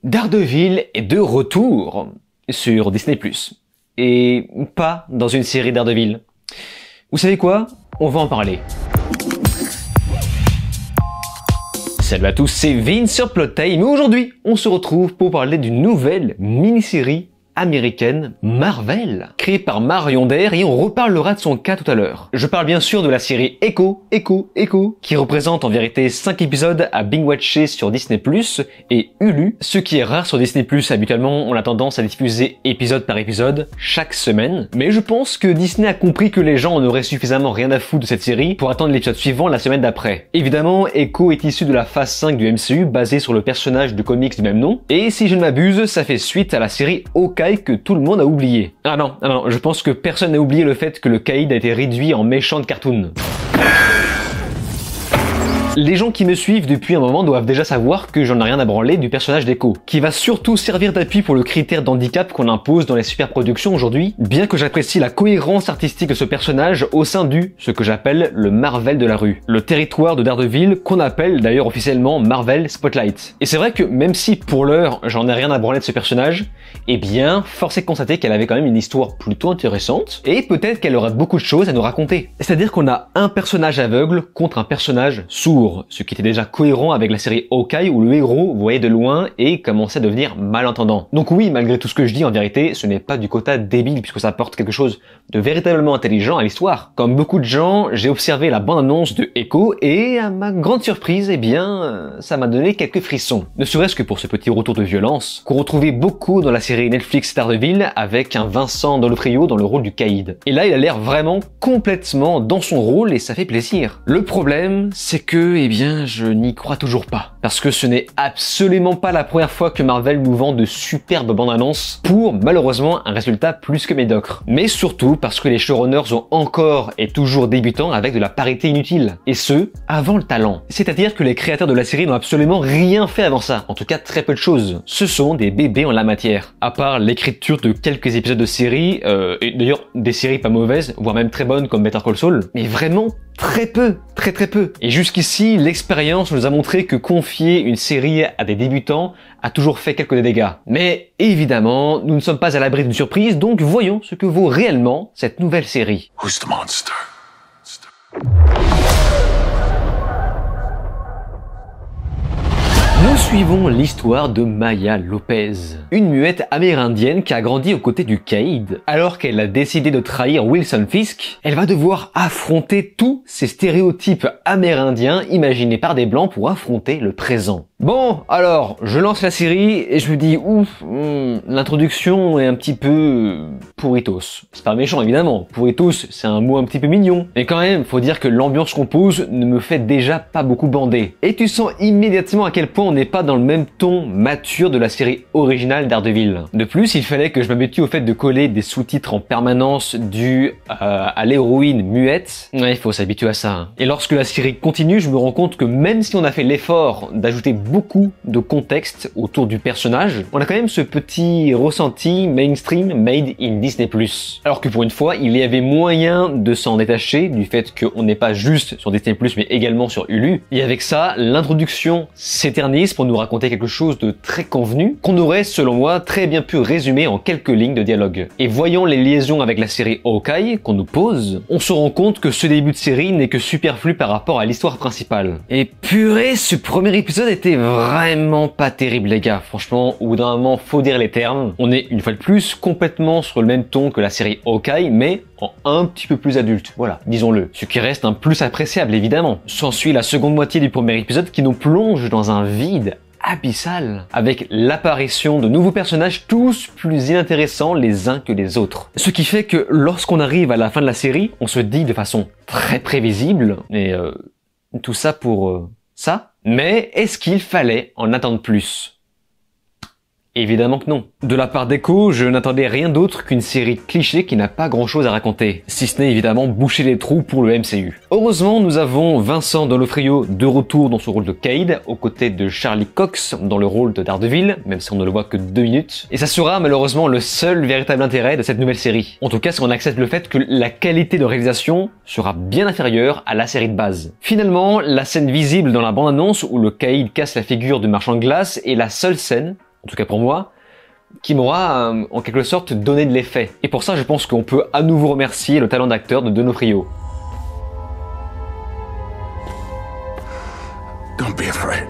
Daredevil est de retour sur Disney+. Et pas dans une série Daredevil. Vous savez quoi? On va en parler. Salut à tous, c'est Vince sur Plot Time et aujourd'hui, on se retrouve pour parler d'une nouvelle mini-série américaine Marvel, créée par Marion Der, et on reparlera de son cas tout à l'heure. Je parle bien sûr de la série Echo, qui représente en vérité 5 épisodes à binge-watcher sur Disney+, et Hulu. Ce qui est rare sur Disney+, habituellement on a tendance à diffuser épisode par épisode, chaque semaine. Mais je pense que Disney a compris que les gens en auraient suffisamment rien à foutre de cette série pour attendre l'épisode suivant la semaine d'après. Évidemment, Echo est issu de la phase 5 du MCU, basée sur le personnage de comics du même nom, et si je ne m'abuse, ça fait suite à la série Hawkeye que tout le monde a oublié. Ah non, je pense que personne n'a oublié le fait que le Caïd a été réduit en méchant de cartoon. Les gens qui me suivent depuis un moment doivent déjà savoir que j'en ai rien à branler du personnage d'Echo, qui va surtout servir d'appui pour le critère d'handicap qu'on impose dans les superproductions aujourd'hui, bien que j'apprécie la cohérence artistique de ce personnage au sein ce que j'appelle le Marvel de la rue, le territoire de Daredevil qu'on appelle d'ailleurs officiellement Marvel Spotlight. Et c'est vrai que même si pour l'heure j'en ai rien à branler de ce personnage, eh bien force est de constater qu'elle avait quand même une histoire plutôt intéressante, et peut-être qu'elle aura beaucoup de choses à nous raconter. C'est-à-dire qu'on a un personnage aveugle contre un personnage sourd, ce qui était déjà cohérent avec la série Hawkeye où le héros voyait de loin et commençait à devenir malentendant. Donc oui, malgré tout ce que je dis, en vérité, ce n'est pas du quota débile puisque ça apporte quelque chose de véritablement intelligent à l'histoire. Comme beaucoup de gens, j'ai observé la bande-annonce de Echo et à ma grande surprise, eh bien, ça m'a donné quelques frissons. Ne serait-ce que pour ce petit retour de violence qu'on retrouvait beaucoup dans la série Netflix Daredevil avec un Vincent D'Onofrio dans le rôle du Caïd. Et là, il a l'air vraiment complètement dans son rôle et ça fait plaisir. Le problème, c'est que eh bien, je n'y crois toujours pas. Parce que ce n'est absolument pas la première fois que Marvel nous vend de superbes bandes annonces pour, malheureusement, un résultat plus que médiocre. Mais surtout parce que les showrunners ont encore et toujours débutants avec de la parité inutile. Et ce, avant le talent. C'est-à-dire que les créateurs de la série n'ont absolument rien fait avant ça. En tout cas, très peu de choses. Ce sont des bébés en la matière. À part l'écriture de quelques épisodes de séries, et d'ailleurs, des séries pas mauvaises, voire même très bonnes comme Better Call Saul, mais vraiment très peu. Et jusqu'ici, l'expérience nous a montré que confier une série à des débutants a toujours fait quelques dégâts. Mais évidemment, nous ne sommes pas à l'abri d'une surprise, donc voyons ce que vaut réellement cette nouvelle série. Who's the monster? Nous suivons l'histoire de Maya Lopez, une muette amérindienne qui a grandi aux côtés du Caïd. Alors qu'elle a décidé de trahir Wilson Fisk, elle va devoir affronter tous ces stéréotypes amérindiens imaginés par des blancs pour affronter le présent. Bon, alors, je lance la série et je me dis, ouf, l'introduction est un petit peu pourritos. C'est pas méchant évidemment, pourritos c'est un mot un petit peu mignon. Mais quand même, faut dire que l'ambiance qu'on pose ne me fait déjà pas beaucoup bander. Et tu sens immédiatement à quel point on n'est pas dans le même ton mature de la série originale Daredevil. De plus, il fallait que je m'habitue au fait de coller des sous-titres en permanence dus à l'héroïne muette. Ouais, il faut s'habituer à ça. Hein. Et lorsque la série continue, je me rends compte que même si on a fait l'effort d'ajouter beaucoup de contexte autour du personnage, on a quand même ce petit ressenti mainstream made in Disney+. Alors que pour une fois, il y avait moyen de s'en détacher du fait qu'on n'est pas juste sur Disney+, mais également sur Hulu. Et avec ça, l'introduction s'éternise pour nous raconter quelque chose de très convenu, qu'on aurait, selon moi, très bien pu résumer en quelques lignes de dialogue. Et voyant les liaisons avec la série Hawkeye qu'on nous pose, on se rend compte que ce début de série n'est que superflu par rapport à l'histoire principale. Et purée, ce premier épisode était vraiment pas terrible les gars, franchement au bout d'un moment faut dire les termes. On est une fois de plus complètement sur le même ton que la série Hawkeye mais en un petit peu plus adulte, voilà, disons-le. Ce qui reste un plus appréciable évidemment. S'ensuit la seconde moitié du premier épisode qui nous plonge dans un vide abyssal, avec l'apparition de nouveaux personnages tous plus inintéressants les uns que les autres. Ce qui fait que lorsqu'on arrive à la fin de la série, on se dit de façon très prévisible, et tout ça pour ça. Mais est-ce qu'il fallait en attendre plus ? Évidemment que non. De la part d'Echo, je n'attendais rien d'autre qu'une série cliché qui n'a pas grand chose à raconter, si ce n'est évidemment boucher les trous pour le MCU. Heureusement, nous avons Vincent D'Onofrio de retour dans son rôle de Caïd, aux côtés de Charlie Cox dans le rôle de Daredevil, même si on ne le voit que 2 minutes. Et ça sera malheureusement le seul véritable intérêt de cette nouvelle série. En tout cas, si on accepte le fait que la qualité de réalisation sera bien inférieure à la série de base. Finalement, la scène visible dans la bande-annonce où le Caïd casse la figure du marchand de glace est la seule scène en tout cas pour moi, qui m'aura en quelque sorte donné de l'effet. Et pour ça, je pense qu'on peut à nouveau remercier le talent d'acteur de Donofrio. Don't be afraid.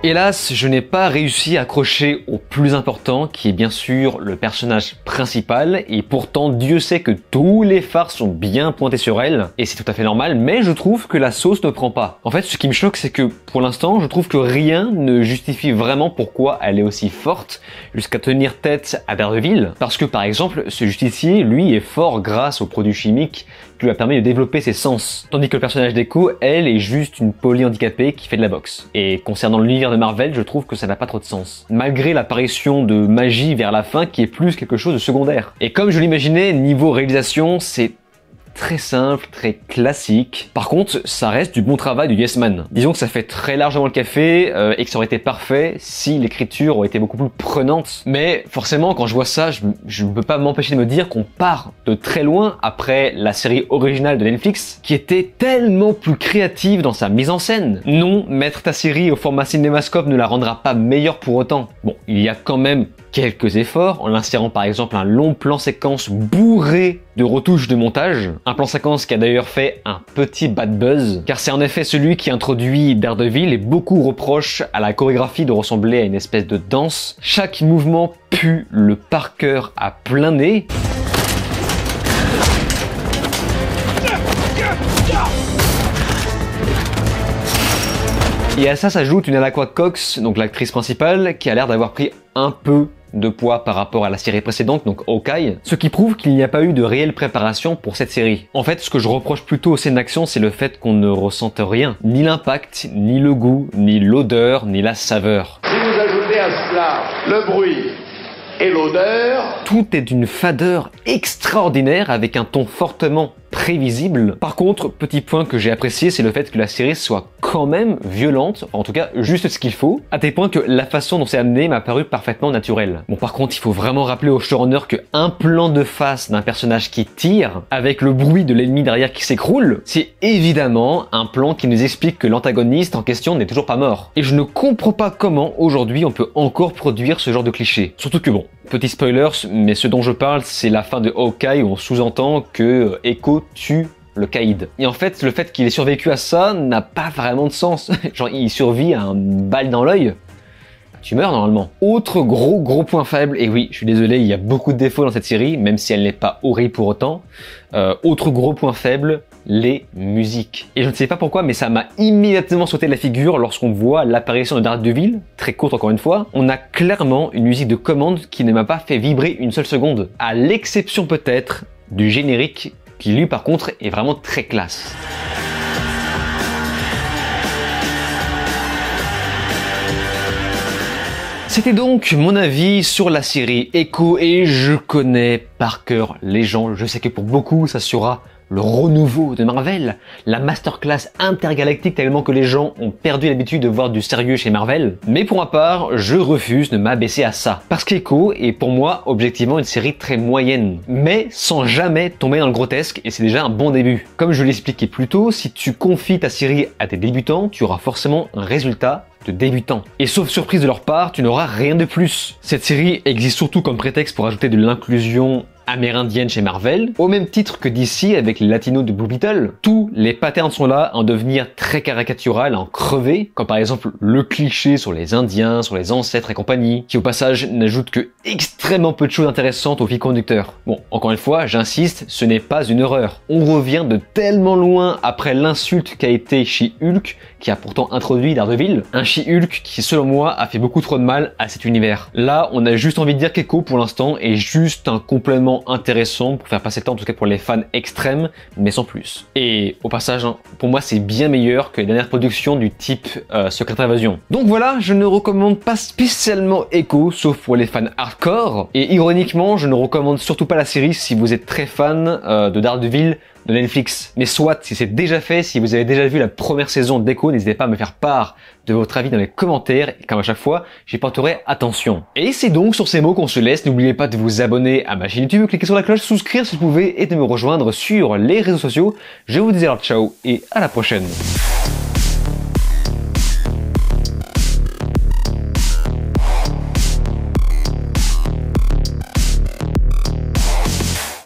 Hélas, je n'ai pas réussi à accrocher au plus important, qui est bien sûr le personnage principal, et pourtant Dieu sait que tous les phares sont bien pointés sur elle, et c'est tout à fait normal, mais je trouve que la sauce ne prend pas. En fait, ce qui me choque, c'est que pour l'instant, je trouve que rien ne justifie vraiment pourquoi elle est aussi forte, jusqu'à tenir tête à Daredevil, parce que par exemple, ce justicier, lui, est fort grâce aux produits chimiques qui lui a permis de développer ses sens, tandis que le personnage d'Echo, elle, est juste une polyhandicapée qui fait de la boxe. Et concernant l'univers de Marvel, je trouve que ça n'a pas trop de sens. Malgré l'apparition de magie vers la fin qui est plus quelque chose de secondaire. Et comme je l'imaginais, niveau réalisation, c'est très simple, très classique. Par contre, ça reste du bon travail du Yes Man. Disons que ça fait très largement le café et que ça aurait été parfait si l'écriture aurait été beaucoup plus prenante. Mais forcément, quand je vois ça, je ne peux pas m'empêcher de me dire qu'on part de très loin après la série originale de Netflix, qui était tellement plus créative dans sa mise en scène. Non, mettre ta série au format cinémascope ne la rendra pas meilleure pour autant. Bon, il y a quand même quelques efforts, en insérant par exemple un long plan séquence bourré de retouches de montage. Un plan séquence qui a d'ailleurs fait un petit bad buzz, car c'est en effet celui qui introduit Daredevil et beaucoup reprochent à la chorégraphie de ressembler à une espèce de danse. Chaque mouvement pue le Parker à plein nez. Et à ça s'ajoute une Alaqua Cox, donc l'actrice principale, qui a l'air d'avoir pris un peu de poids par rapport à la série précédente, donc Hawkeye, ce qui prouve qu'il n'y a pas eu de réelle préparation pour cette série. En fait, ce que je reproche plutôt aux scènes d'action, c'est le fait qu'on ne ressente rien, ni l'impact, ni le goût, ni l'odeur, ni la saveur. Si vous ajoutez à cela le bruit et l'odeur, tout est d'une fadeur extraordinaire avec un ton fortement prévisible. Par contre, petit point que j'ai apprécié, c'est le fait que la série soit quand même violente, enfin en tout cas juste ce qu'il faut, à tel point que la façon dont c'est amené m'a paru parfaitement naturelle. Bon, par contre, il faut vraiment rappeler au showrunner que un plan de face d'un personnage qui tire, avec le bruit de l'ennemi derrière qui s'écroule, c'est évidemment un plan qui nous explique que l'antagoniste en question n'est toujours pas mort. Et je ne comprends pas comment aujourd'hui on peut encore produire ce genre de cliché. Surtout que bon, petit spoilers, mais ce dont je parle, c'est la fin de Hawkeye où on sous-entend que Echo tue le caïd. Et en fait, le fait qu'il ait survécu à ça n'a pas vraiment de sens. Genre, il survit à une balle dans l'œil. Tu meurs normalement. Autre gros point faible, et oui, je suis désolé, il y a beaucoup de défauts dans cette série, même si elle n'est pas horrible pour autant. Autre gros point faible, les musiques. Et je ne sais pas pourquoi, mais ça m'a immédiatement sauté de la figure lorsqu'on voit l'apparition de Daredevil, très courte encore une fois. On a clairement une musique de commande qui ne m'a pas fait vibrer une seule seconde. À l'exception peut-être du générique, qui lui par contre est vraiment très classe. C'était donc mon avis sur la série Echo, et je connais par cœur les gens, je sais que pour beaucoup ça sera le renouveau de Marvel, la masterclass intergalactique tellement que les gens ont perdu l'habitude de voir du sérieux chez Marvel. Mais pour ma part, je refuse de m'abaisser à ça. Parce qu'Echo est pour moi objectivement une série très moyenne, mais sans jamais tomber dans le grotesque, et c'est déjà un bon début. Comme je l'expliquais plus tôt, si tu confies ta série à tes débutants, tu auras forcément un résultat de débutants. Et sauf surprise de leur part, tu n'auras rien de plus. Cette série existe surtout comme prétexte pour ajouter de l'inclusion amérindienne chez Marvel, au même titre que DC avec les latinos de Blue Beetle. Tous les patterns sont là à en devenir très caricatural, à en crever, comme par exemple le cliché sur les Indiens, sur les ancêtres et compagnie, qui au passage n'ajoute que extrêmement peu de choses intéressantes au fil conducteur. Bon, encore une fois, j'insiste, ce n'est pas une horreur. On revient de tellement loin après l'insulte qu'a été She-Hulk, qui a pourtant introduit Daredevil, un She-Hulk qui selon moi a fait beaucoup trop de mal à cet univers. Là, on a juste envie de dire qu'Echo pour l'instant est juste un complément intéressant pour faire passer le temps, en tout cas pour les fans extrêmes, mais sans plus. Et au passage, pour moi c'est bien meilleur que les dernières productions du type Secret Invasion. Donc voilà, je ne recommande pas spécialement Echo, sauf pour les fans hardcore, et ironiquement, je ne recommande surtout pas la série si vous êtes très fan de Daredevil de Netflix. Mais soit, si c'est déjà fait, si vous avez déjà vu la première saison d'Echo, n'hésitez pas à me faire part de votre avis dans les commentaires, et comme à chaque fois, j'y porterai attention. Et c'est donc sur ces mots qu'on se laisse. N'oubliez pas de vous abonner à ma chaîne YouTube, cliquez sur la cloche, souscrire si vous pouvez, et de me rejoindre sur les réseaux sociaux. Je vous dis alors ciao, et à la prochaine.